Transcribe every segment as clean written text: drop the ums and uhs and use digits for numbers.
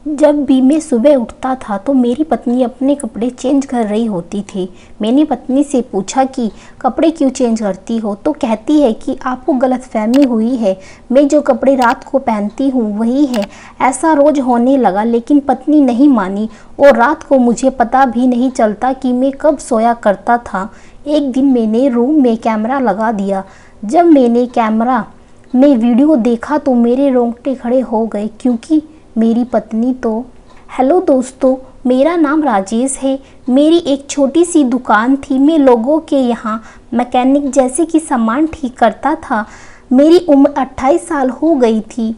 जब भी मैं सुबह उठता था तो मेरी पत्नी अपने कपड़े चेंज कर रही होती थी। मैंने पत्नी से पूछा कि कपड़े क्यों चेंज करती हो, तो कहती है कि आपको गलतफहमी हुई है, मैं जो कपड़े रात को पहनती हूँ वही है। ऐसा रोज होने लगा, लेकिन पत्नी नहीं मानी और रात को मुझे पता भी नहीं चलता कि मैं कब सोया करता था। एक दिन मैंने रूम में कैमरा लगा दिया। जब मैंने कैमरा में वीडियो देखा तो मेरे रोंगटे खड़े हो गए, क्योंकि मेरी पत्नी तो। हेलो दोस्तों, मेरा नाम राजेश है। मेरी एक छोटी सी दुकान थी। मैं लोगों के यहाँ मैकेनिक जैसे कि सामान ठीक करता था। मेरी उम्र 28 साल हो गई थी।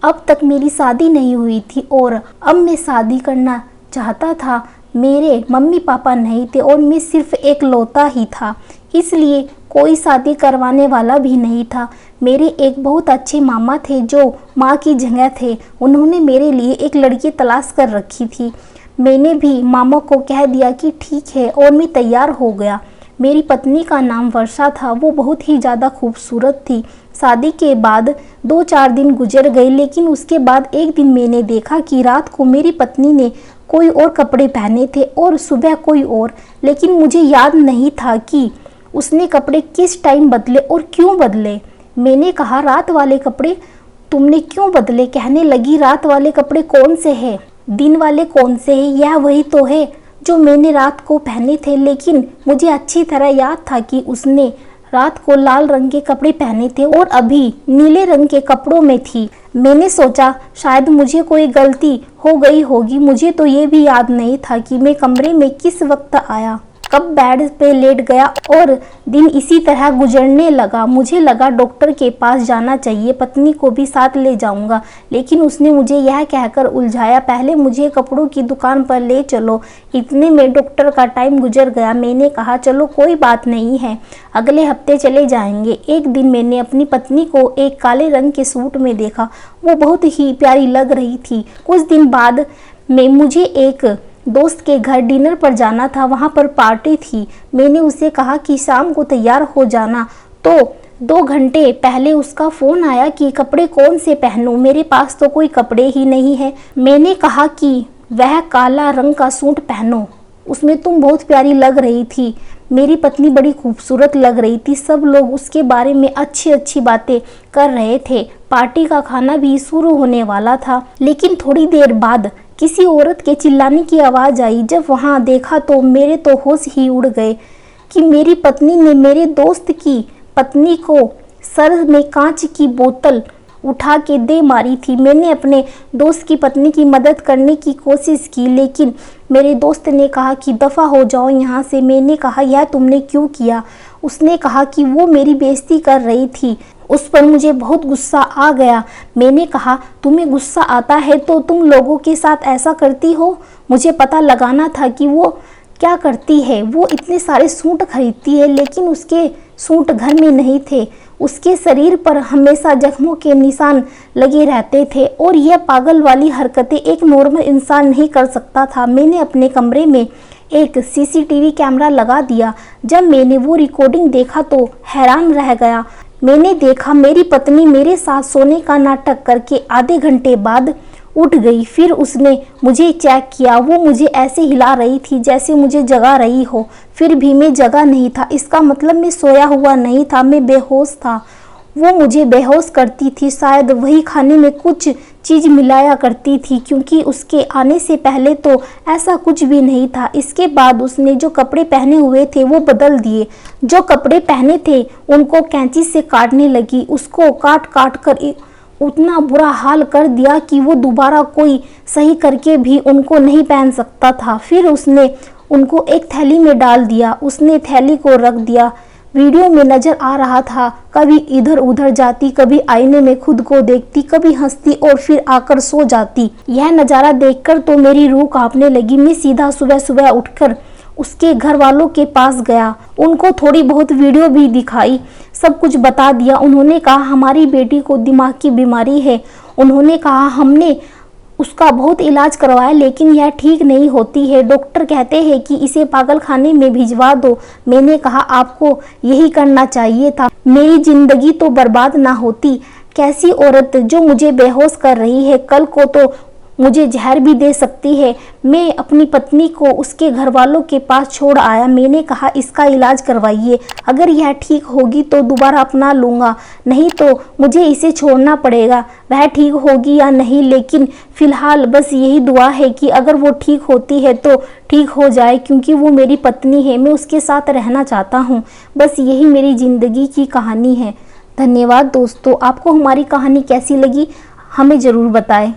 अब तक मेरी शादी नहीं हुई थी और अब मैं शादी करना चाहता था। मेरे मम्मी पापा नहीं थे और मैं सिर्फ एक लौता ही था, इसलिए कोई शादी करवाने वाला भी नहीं था। मेरे एक बहुत अच्छे मामा थे जो माँ की जगह थे। उन्होंने मेरे लिए एक लड़की तलाश कर रखी थी। मैंने भी मामा को कह दिया कि ठीक है और मैं तैयार हो गया। मेरी पत्नी का नाम वर्षा था। वो बहुत ही ज़्यादा खूबसूरत थी। शादी के बाद 2-4 दिन गुजर गए, लेकिन उसके बाद एक दिन मैंने देखा कि रात को मेरी पत्नी ने कोई और कपड़े पहने थे और सुबह कोई और, लेकिन मुझे याद नहीं था कि उसने कपड़े किस टाइम बदले और क्यों बदले। मैंने कहा, रात वाले कपड़े तुमने क्यों बदले? कहने लगी, रात वाले कपड़े कौन से हैं? दिन वाले कौन से हैं? यह वही तो है जो मैंने रात को पहने थे। लेकिन मुझे अच्छी तरह याद था कि उसने रात को लाल रंग के कपड़े पहने थे और अभी नीले रंग के कपड़ों में थी। मैंने सोचा शायद मुझे कोई गलती हो गई होगी। मुझे तो ये भी याद नहीं था कि मैं कमरे में किस वक्त आया, कब बेड पे लेट गया और दिन इसी तरह गुजरने लगा। मुझे लगा डॉक्टर के पास जाना चाहिए, पत्नी को भी साथ ले जाऊंगा, लेकिन उसने मुझे यह कहकर उलझाया, पहले मुझे कपड़ों की दुकान पर ले चलो। इतने में डॉक्टर का टाइम गुजर गया। मैंने कहा, चलो कोई बात नहीं है, अगले हफ्ते चले जाएंगे। एक दिन मैंने अपनी पत्नी को एक काले रंग के सूट में देखा। वो बहुत ही प्यारी लग रही थी। कुछ दिन बाद में मुझे एक दोस्त के घर डिनर पर जाना था। वहाँ पर पार्टी थी। मैंने उसे कहा कि शाम को तैयार हो जाना, तो 2 घंटे पहले उसका फ़ोन आया कि कपड़े कौन से पहनूं। मेरे पास तो कोई कपड़े ही नहीं है। मैंने कहा कि वह काला रंग का सूट पहनो, उसमें तुम बहुत प्यारी लग रही थी। मेरी पत्नी बड़ी खूबसूरत लग रही थी। सब लोग उसके बारे में अच्छी अच्छी बातें कर रहे थे। पार्टी का खाना भी शुरू होने वाला था, लेकिन थोड़ी देर बाद किसी औरत के चिल्लाने की आवाज़ आई। जब वहां देखा तो मेरे तो होश ही उड़ गए कि मेरी पत्नी ने मेरे दोस्त की पत्नी को सर में कांच की बोतल उठा के दे मारी थी। मैंने अपने दोस्त की पत्नी की मदद करने की कोशिश की, लेकिन मेरे दोस्त ने कहा कि दफ़ा हो जाओ यहाँ से। मैंने कहा, यह तुमने क्यों किया? उसने कहा कि वो मेरी बेइज्जती कर रही थी। उस पर मुझे बहुत गुस्सा आ गया। मैंने कहा, तुम्हें गुस्सा आता है तो तुम लोगों के साथ ऐसा करती हो? मुझे पता लगाना था कि वो क्या करती है। वो इतने सारे सूट खरीदती है, लेकिन उसके सूट घर में नहीं थे। उसके शरीर पर हमेशा जख्मों के निशान लगे रहते थे और यह पागल वाली हरकतें एक नॉर्मल इंसान नहीं कर सकता था। मैंने अपने कमरे में एक सीसीटीवी कैमरा लगा दिया। जब मैंने वो रिकॉर्डिंग देखा तो हैरान रह गया। मैंने देखा मेरी पत्नी मेरे साथ सोने का नाटक करके आधे घंटे बाद उठ गई। फिर उसने मुझे चेक किया। वो मुझे ऐसे हिला रही थी जैसे मुझे जगा रही हो, फिर भी मैं जगा नहीं था। इसका मतलब मैं सोया हुआ नहीं था, मैं बेहोश था। वो मुझे बेहोश करती थी। शायद वही खाने में कुछ चीज़ मिलाया करती थी, क्योंकि उसके आने से पहले तो ऐसा कुछ भी नहीं था। इसके बाद उसने जो कपड़े पहने हुए थे वो बदल दिए। जो कपड़े पहने थे उनको कैंची से काटने लगी। उसको काट काट कर उतना बुरा हाल कर दिया कि वो दोबारा कोई सही करके भी उनको नहीं पहन सकता था। फिर उसने उनको एक थैली में डाल दिया। उसने थैली को रख दिया। वीडियो में नजर आ रहा था, कभी इधर उधर जाती, कभी आईने में खुद को देखती, कभी हंसती और फिर आकर सो जाती। यह नज़ारा देखकर तो मेरी रूह कांपने लगी। मैं सीधा सुबह सुबह उठकर उसके घर वालों के पास गया। उनको थोड़ी बहुत वीडियो भी दिखाई, सब कुछ बता दिया। उन्होंने कहा, हमारी बेटी को दिमाग की बीमारी है। उन्होंने कहा, हमने उसका बहुत इलाज करवाया, लेकिन यह ठीक नहीं होती है। डॉक्टर कहते हैं कि इसे पागल खाने में भिजवा दो। मैंने कहा, आपको यही करना चाहिए था, मेरी जिंदगी तो बर्बाद ना होती। कैसी औरत जो मुझे बेहोश कर रही है, कल को तो मुझे जहर भी दे सकती है। मैं अपनी पत्नी को उसके घर वालों के पास छोड़ आया। मैंने कहा इसका इलाज करवाइए, अगर यह ठीक होगी तो दोबारा अपना लूँगा, नहीं तो मुझे इसे छोड़ना पड़ेगा। वह ठीक होगी या नहीं, लेकिन फ़िलहाल बस यही दुआ है कि अगर वो ठीक होती है तो ठीक हो जाए, क्योंकि वो मेरी पत्नी है, मैं उसके साथ रहना चाहता हूँ। बस यही मेरी ज़िंदगी की कहानी है। धन्यवाद दोस्तों, आपको हमारी कहानी कैसी लगी हमें ज़रूर बताएं।